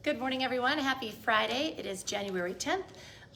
Good morning, everyone. Happy Friday. It is January 10th.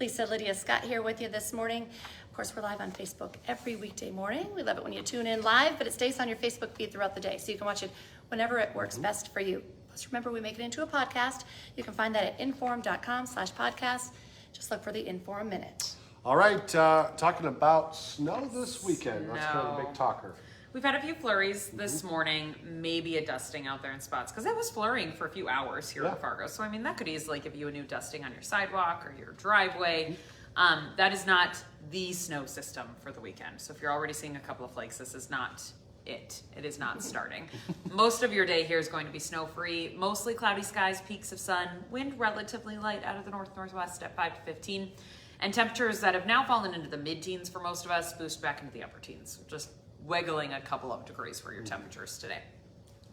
Lisa, Lydia, Scott here with you this morning. Of course, we're live on Facebook every weekday morning. We love it when you tune in live, but it stays on your Facebook feed throughout the day, so you can watch it whenever it works best for you. Plus, remember, we make it into a podcast. You can find that at inform.com/podcast. Just look for the Inform Minute. All right, talking about snow this weekend. That's kind of a big talker. We've had a few flurries this morning, maybe a dusting out there in spots, because it was flurrying for a few hours here in Fargo. So, I mean, that could easily give you a new dusting on your sidewalk or your driveway. That is not the snow system for the weekend. So if you're already seeing a couple of flakes, this is not it. It is not starting. Most of your day here is going to be snow-free, mostly cloudy skies, peaks of sun, wind relatively light out of the north-northwest at 5 to 15, and temperatures that have now fallen into the mid-teens for most of us boost back into the upper teens, just wiggling a couple of degrees for your temperatures today.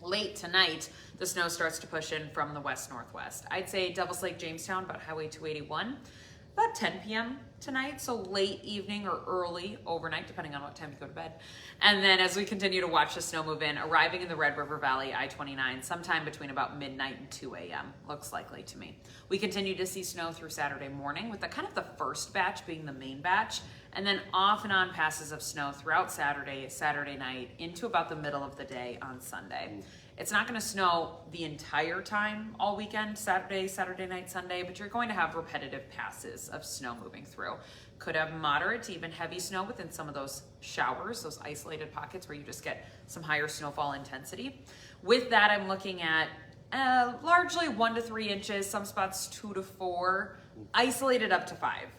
Late tonight, the snow starts to push in from the west-northwest. I'd say Devil's Lake, Jamestown, about Highway 281, about 10 p.m. tonight, so late evening or early overnight, depending on what time you go to bed. And then as we continue to watch the snow move in, arriving in the Red River Valley, I-29, sometime between about midnight and 2 a.m., looks likely to me. We continue to see snow through Saturday morning, with the kind of the first batch being the main batch, and then off and on passes of snow throughout Saturday night, into about the middle of the day on Sunday. It's not going to snow the entire time all weekend, Saturday night, Sunday, but you're going to have repetitive passes of snow moving through. Could have moderate to even heavy snow within some of those showers, those isolated pockets where you just get some higher snowfall intensity. With that, I'm looking at largely 1 to 3 inches, some spots 2 to 4, isolated up to 5.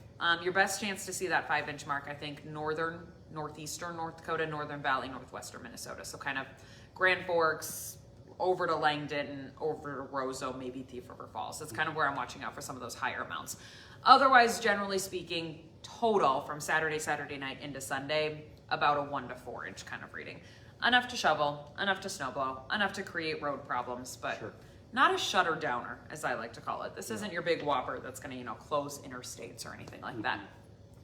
Your best chance to see that 5-inch mark, I think, northeastern North Dakota, Northern Valley, northwestern Minnesota. So kind of Grand Forks, over to Langdon, over to Roseau, maybe Thief River Falls. That's kind of where I'm watching out for some of those higher amounts. Otherwise, generally speaking, total from Saturday night into Sunday, about a 1 to 4 inch kind of reading. Enough to shovel, enough to snowblow, enough to create road problems, but not a shutter downer, as I like to call it. This isn't your big whopper that's going to, close interstates or anything like that.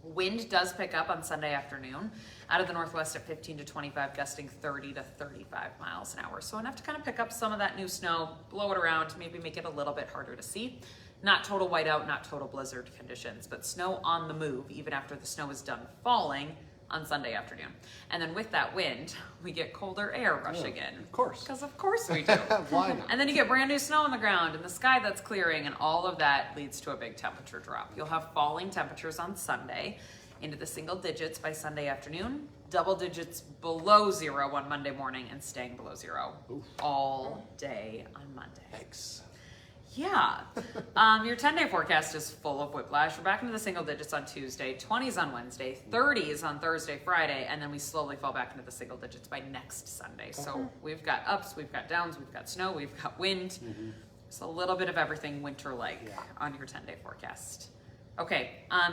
Wind does pick up on Sunday afternoon out of the northwest at 15 to 25, gusting 30 to 35 miles an hour. So enough to kind of pick up some of that new snow, blow it around, maybe make it a little bit harder to see. Not total whiteout, not total blizzard conditions, but snow on the move even after the snow is done falling on Sunday afternoon. And then with that wind, we get colder air rushing in. Of course. Because of course we do. Why not? And then you get brand new snow on the ground and the sky that's clearing, and all of that leads to a big temperature drop. You'll have falling temperatures on Sunday into the single digits by Sunday afternoon, double digits below 0 on Monday morning, and staying below 0 all day on Monday. Thanks. Yeah. Your 10-day forecast is full of whiplash. We're back into the single digits on Tuesday, 20s on Wednesday, 30s on Thursday, Friday, and then we slowly fall back into the single digits by next Sunday. So we've got ups, we've got downs, we've got snow, we've got wind. It's a little bit of everything winter-like on your 10-day forecast. Okay,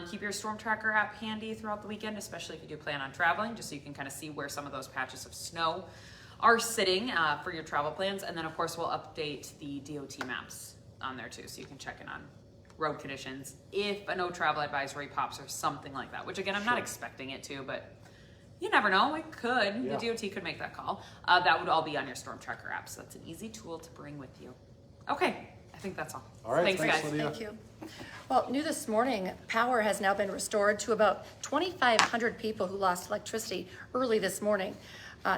keep your storm tracker app handy throughout the weekend, especially if you do plan on traveling, just so you can kind of see where some of those patches of snow are sitting for your travel plans. And then, of course, we'll update the DOT maps on there too, so you can check in on road conditions if a no travel advisory pops or something like that, which again, I'm not expecting it to, but you never know, it could. The DOT could make that call. That would all be on your storm tracker app, so that's an easy tool to bring with you. Okay, I think that's all. All right, thanks guys. Lydia. Thank you. Well, new this morning, power has now been restored to about 2,500 people who lost electricity early this morning.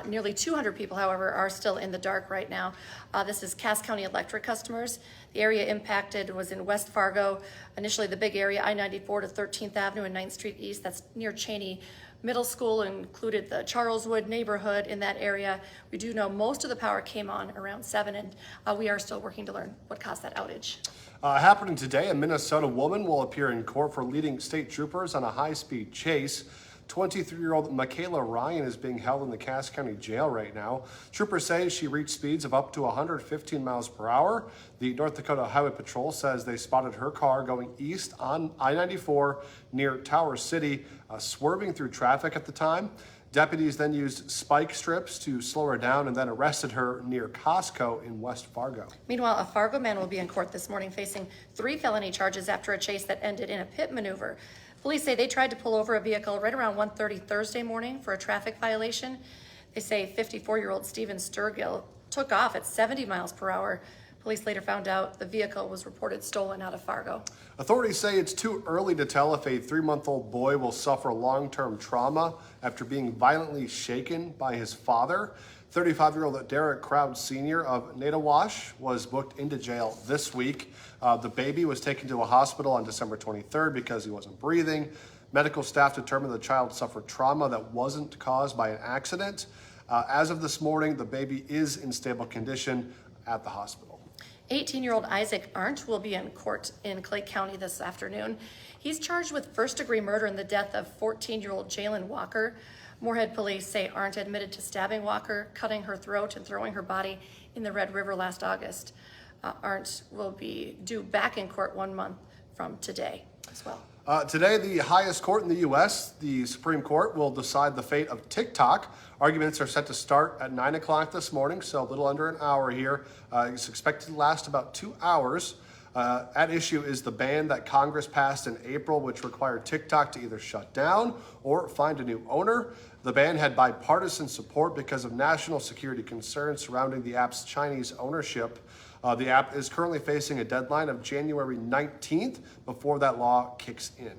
Nearly 200 people, however, are still in the dark right now. This is Cass County Electric customers. The area impacted was in West Fargo, initially the big area, I-94 to 13th Avenue and 9th Street East. That's near Cheney Middle School, included the Charleswood neighborhood in that area. We do know most of the power came on around 7, and we are still working to learn what caused that outage. Happening today, a Minnesota woman will appear in court for leading state troopers on a high-speed chase. 23-year-old Michaela Ryan is being held in the Cass County Jail right now. Troopers say she reached speeds of up to 115 miles per hour. The North Dakota Highway Patrol says they spotted her car going east on I-94 near Tower City, swerving through traffic at the time. Deputies then used spike strips to slow her down and then arrested her near Costco in West Fargo. Meanwhile, a Fargo man will be in court this morning facing 3 felony charges after a chase that ended in a pit maneuver. Police say they tried to pull over a vehicle right around 1:30 Thursday morning for a traffic violation. They say 54-year-old Steven Sturgill took off at 70 miles per hour. Police later found out the vehicle was reported stolen out of Fargo. Authorities say it's too early to tell if a 3-month-old boy will suffer long-term trauma after being violently shaken by his father. 35-year-old Derek Crowd Sr. of Netawash was booked into jail this week. The baby was taken to a hospital on December 23rd because he wasn't breathing. Medical staff determined the child suffered trauma that wasn't caused by an accident. As of this morning, the baby is in stable condition at the hospital. 18-year-old Isaac Arndt will be in court in Clay County this afternoon. He's charged with first-degree murder in the death of 14-year-old Jalen Walker. Moorhead police say Arndt admitted to stabbing Walker, cutting her throat, and throwing her body in the Red River last August. Arndt will be due back in court 1 month from today as well. Today, the highest court in the U.S., the Supreme Court, will decide the fate of TikTok. Arguments are set to start at 9 o'clock this morning, so a little under an hour here. It's expected to last about 2 hours. At issue is the ban that Congress passed in April, which required TikTok to either shut down or find a new owner. The ban had bipartisan support because of national security concerns surrounding the app's Chinese ownership. The app is currently facing a deadline of January 19th before that law kicks in.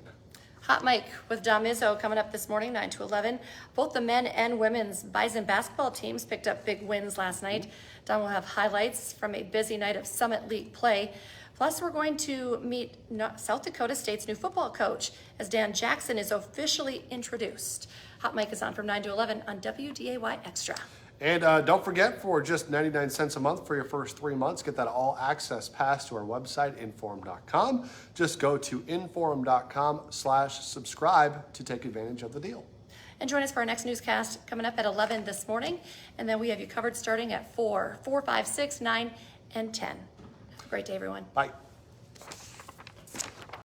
Hot Mike with Dom Izzo coming up this morning, 9 to 11. Both the men and women's Bison basketball teams picked up big wins last night. Dom will have highlights from a busy night of Summit League play. Plus, we're going to meet South Dakota State's new football coach as Dan Jackson is officially introduced. Hot Mike is on from 9 to 11 on WDAY Extra. And don't forget, for just 99 cents a month for your first 3 months, get that all-access pass to our website, inforum.com. Just go to inforum.com/subscribe to take advantage of the deal. And join us for our next newscast coming up at 11 this morning. And then we have you covered starting at 4, 5, 6, 9, and 10. Have a great day, everyone. Bye.